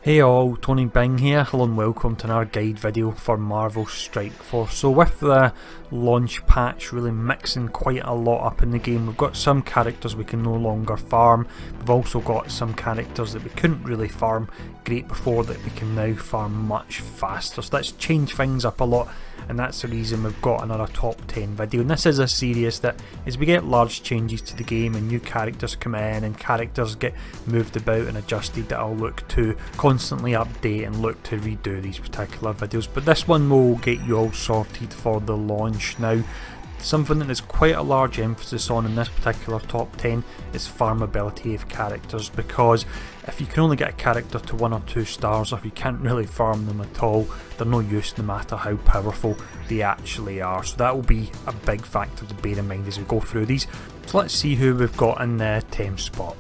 Hey all, TonyBing here. Hello and welcome to another guide video for Marvel Strike Force. So with the launch patch really mixing quite a lot up in the game, we've got some characters we can no longer farm. We've also got some characters that we couldn't really farm great before that we can now farm much faster. So that's changed things up a lot, and that's the reason we've got another top 10 video. And this is a series that as we get large changes to the game and new characters come in and characters get moved about and adjusted, that I'll look to constantly update and look to redo these particular videos. But this one will get you all sorted for the launch. Now, something that there's quite a large emphasis on in this particular top 10 is farmability of characters, because if you can only get a character to 1 or 2 stars, or if you can't really farm them at all, they're no use no matter how powerful they actually are. So that will be a big factor to bear in mind as we go through these. So let's see who we've got in the 10th spot.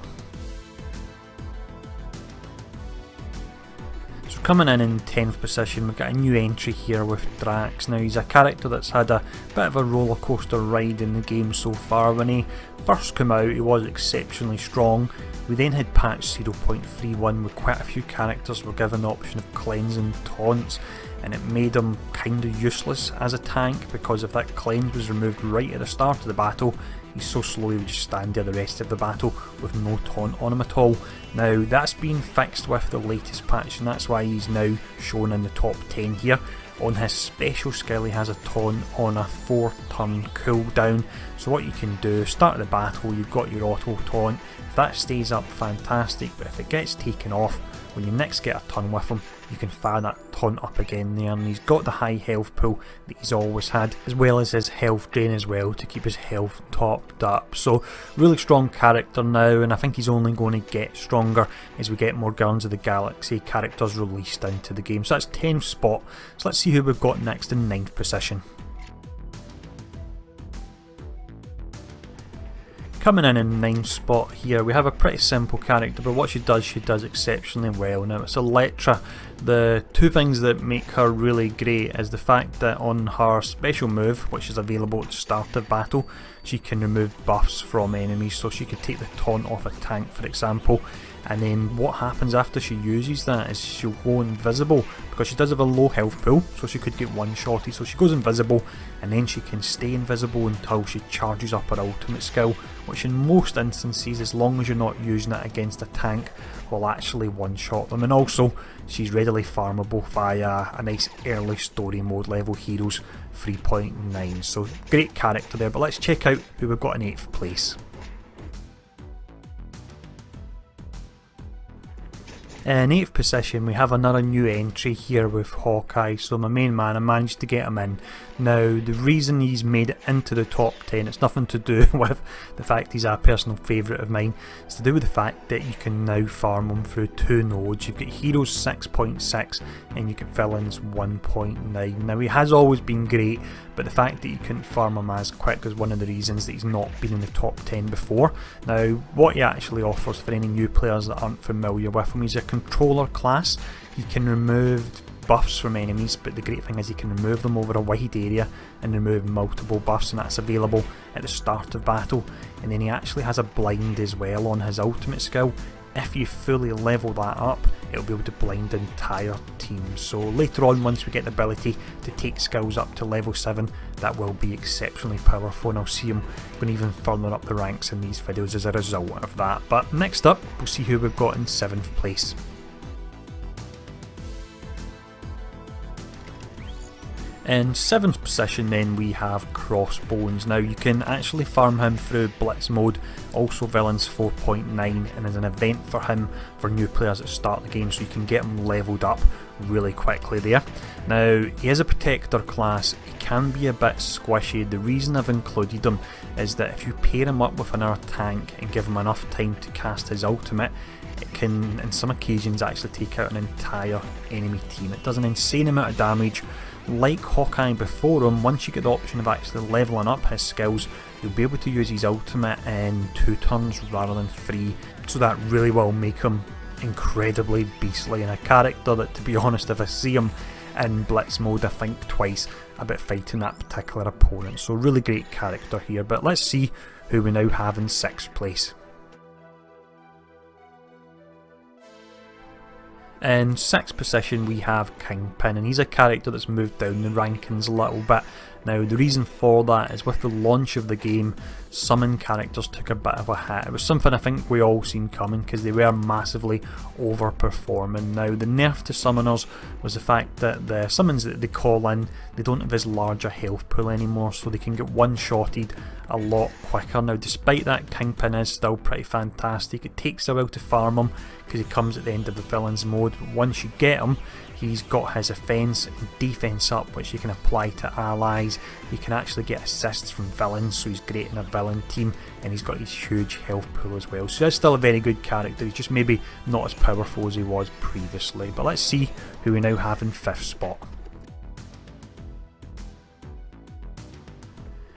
Coming in 10th position, we've got a new entry here with Drax. Now, he's a character that's had a bit of a roller coaster ride in the game so far. When he first came out, he was exceptionally strong. We then had patch 0.31 with quite a few characters were given the option of cleansing taunts, and it made him kind of useless as a tank, because if that cleanse was removed right at the start of the battle, he's so slow he would just stand there the rest of the battle with no taunt on him at all. Now, that's been fixed with the latest patch, and that's why he's now shown in the top 10 here. On his special skill, he has a taunt on a 4-turn cooldown. So what you can do, start the battle, you've got your auto taunt. If that stays up, fantastic, but if it gets taken off, when you next get a turn with him, you can fire that taunt up again there, and he's got the high health pool that he's always had, as well as his health drain as well to keep his health topped up. So really strong character now, and I think he's only going to get stronger as we get more Guardians of the Galaxy characters released into the game. So that's 10th spot. So let's see who we've got next in 9th position. Coming in 9th spot here, we have a pretty simple character, but what she does exceptionally well. Now, it's Electra. The two things that make her really great is the fact that on her special move, which is available at the start of battle, she can remove buffs from enemies. So she could take the taunt off a tank, for example, and then what happens after she uses that is she'll go invisible, because she does have a low health pool, so she could get one-shotted. So she goes invisible, and then she can stay invisible until she charges up her ultimate skill, which in most instances, as long as you're not using it against a tank, will actually one-shot them. And also, she's readily farmable via a nice early story mode level heroes 3.9. So great character there, but let's check out who we've got in 8th place. In 8th position, we have another new entry here with Hawkeye. So my main man, I managed to get him in. Now, the reason he's made it into the top 10, it's nothing to do with the fact he's a personal favourite of mine. It's to do with the fact that you can now farm him through 2 nodes. You've got Heroes 6.6 and you get Villains 1.9. Now, he has always been great, but the fact that you couldn't farm him as quick is one of the reasons that he's not been in the top 10 before. Now, what he actually offers for any new players that aren't familiar with him, he's a controller class. He can remove buffs from enemies, but the great thing is he can remove them over a wide area and remove multiple buffs, and that's available at the start of battle. And then he actually has a blind as well on his ultimate skill. If you fully level that up, it'll be able to blind entire teams. So later on, once we get the ability to take skills up to level 7, that will be exceptionally powerful, and I'll see him going even further up the ranks in these videos as a result of that. But next up, we'll see who we've got in 7th place. In 7th position then, we have Crossbones. Now, you can actually farm him through Blitz mode, also Villains 4.9, and there's an event for him for new players at the start of the game, so you can get him leveled up really quickly there. Now, he is a protector class. He can be a bit squishy. The reason I've included him is that if you pair him up with another tank and give him enough time to cast his ultimate, it can, in some occasions, actually take out an entire enemy team. It does an insane amount of damage. Like Hawkeye before him, once you get the option of actually levelling up his skills, you'll be able to use his ultimate in 2 turns rather than 3, so that really will make him incredibly beastly, and a character that, to be honest, if I see him in Blitz mode, I think twice about fighting that particular opponent. So really great character here, but let's see who we now have in 6th place. In 6th position we have Kingpin, and he's a character that's moved down the rankings a little bit. Now the reason for that is with the launch of the game, summon characters took a bit of a hit. It was something I think we all seen coming because they were massively overperforming. Now the nerf to summoners was the fact that the summons that they call in, they don't have as large a health pool anymore, so they can get one-shotted a lot quicker. Now despite that, Kingpin is still pretty fantastic. It takes a while to farm him because he comes at the end of the villain's mode, but once you get him, he's got his offence and defence up, which you can apply to allies. You can actually get assists from villains, so he's great in a villain team, and he's got his huge health pool as well. So he's still a very good character, he's just maybe not as powerful as he was previously. But let's see who we now have in 5th spot.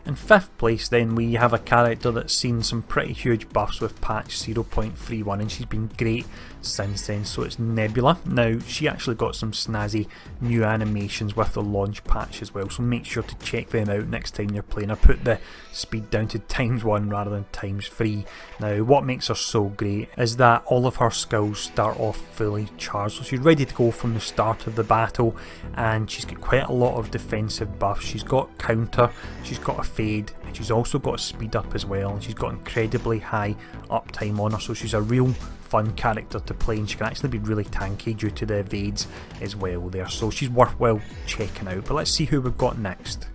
In 5th place then we have a character that's seen some pretty huge buffs with patch 0.31, and she's been great since then, so it's Nebula. Now she actually got some snazzy new animations with the launch patch as well, so make sure to check them out next time you're playing. I put the speed down to ×1 rather than ×3. Now what makes her so great is that all of her skills start off fully charged, so she's ready to go from the start of the battle, and she's got quite a lot of defensive buffs. She's got counter, she's got a fade, and she's also got a speed up as well, and she's got incredibly high uptime on her, so she's a real fun character to play, and she can actually be really tanky due to the evades as well there, so she's worthwhile checking out. But let's see who we've got next.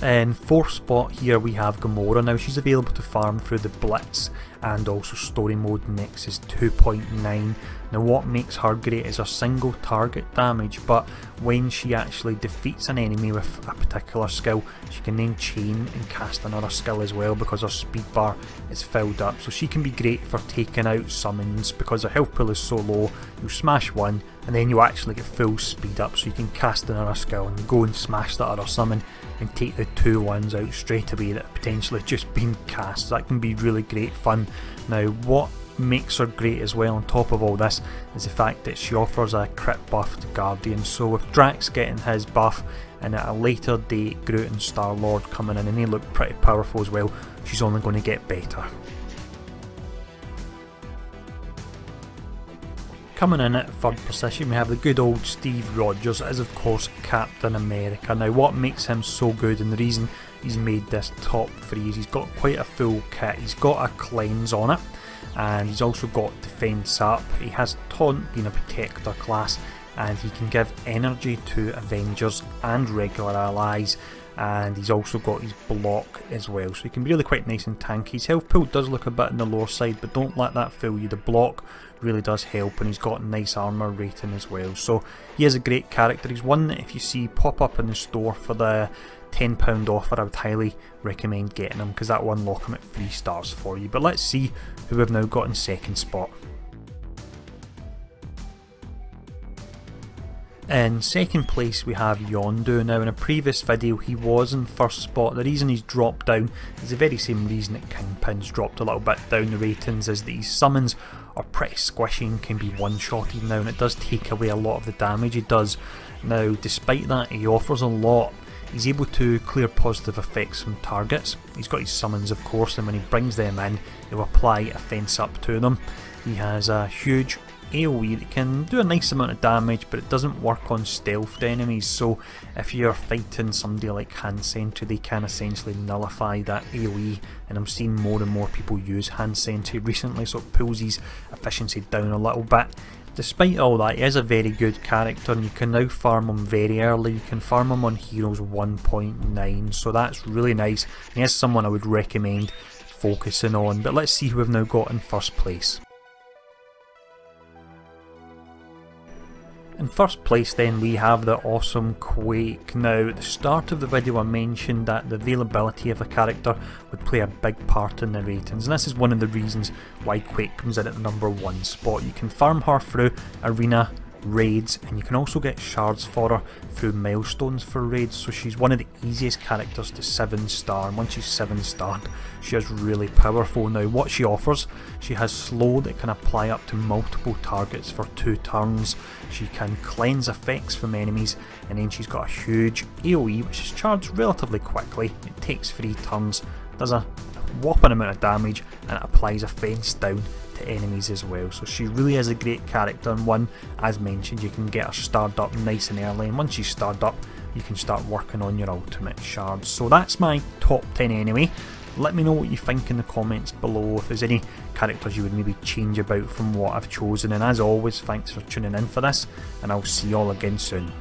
In 4th spot here we have Gamora. Now she's available to farm through the Blitz and also story mode Nexus 2.9. Now what makes her great is her single target damage, but when she actually defeats an enemy with a particular skill, she can then chain and cast another skill as well because her speed bar is filled up. So she can be great for taking out summons because her health pool is so low. You smash one and then you actually get full speed up, so you can cast another skill and go and smash that other summon and take the 2 ones out straight away that have potentially just been cast. So that can be really great fun. Now what makes her great as well on top of all this is the fact that she offers a crit buff to Guardians. So with Drax getting his buff and at a later date Groot and Star-Lord coming in, and they look pretty powerful as well, she's only going to get better. Coming in at 3rd position we have the good old Steve Rogers, as of course Captain America. Now what makes him so good, and the reason he's made this top 3, is he's got quite a full kit. He's got a cleanse on it, and he's also got defense up. He has taunt being a protector class, and he can give energy to Avengers and regular allies, and he's also got his block as well, so he can be really quite nice and tanky. His health pool does look a bit on the lower side, but don't let that fool you. The block really does help, and he's got nice armor rating as well, so he is a great character. He's one that if you see pop up in the store for the £10 offer, I would highly recommend getting him because that will unlock him at 3 stars for you. But let's see who we've now got in 2nd spot. In 2nd place we have Yondu. Now in a previous video he was in 1st spot. The reason he's dropped down is the very same reason that Kingpin's dropped a little bit down the ratings, is that his summons are pretty squishy and can be one-shotted now, and it does take away a lot of the damage he does. Now despite that, he offers a lot. He's able to clear positive effects from targets. He's got his summons of course, and when he brings them in he'll apply offense up to them. He has a huge AoE that can do a nice amount of damage, but it doesn't work on stealthed enemies, so if you're fighting somebody like Hand Sentry, they can essentially nullify that AoE, and I'm seeing more and more people use Hand Sentry recently, so it pulls his efficiency down a little bit. Despite all that, he is a very good character, and you can now farm him very early. You can farm him on Heroes 1.9, so that's really nice, and he is someone I would recommend focusing on. But let's see who we've now got in 1st place. In 1st place then we have the awesome Quake. Now at the start of the video I mentioned that the availability of a character would play a big part in the ratings, and this is one of the reasons why Quake comes in at the number 1 spot. You can farm her through arena, raids, and you can also get shards for her through milestones for raids, so she's one of the easiest characters to 7-star, and once she's 7-starred she is really powerful. Now what she offers, she has slow that can apply up to multiple targets for 2 turns, she can cleanse effects from enemies, and then she's got a huge AoE which is charged relatively quickly. It takes 3 turns, does a whopping amount of damage, and it applies offense down to enemies as well. So she really is a great character, and one, as mentioned, you can get her starred up nice and early, and once she's starred up you can start working on your ultimate shards. So that's my top 10 anyway. Let me know what you think in the comments below, if there's any characters you would maybe change about from what I've chosen, and as always, thanks for tuning in for this, and I'll see you all again soon.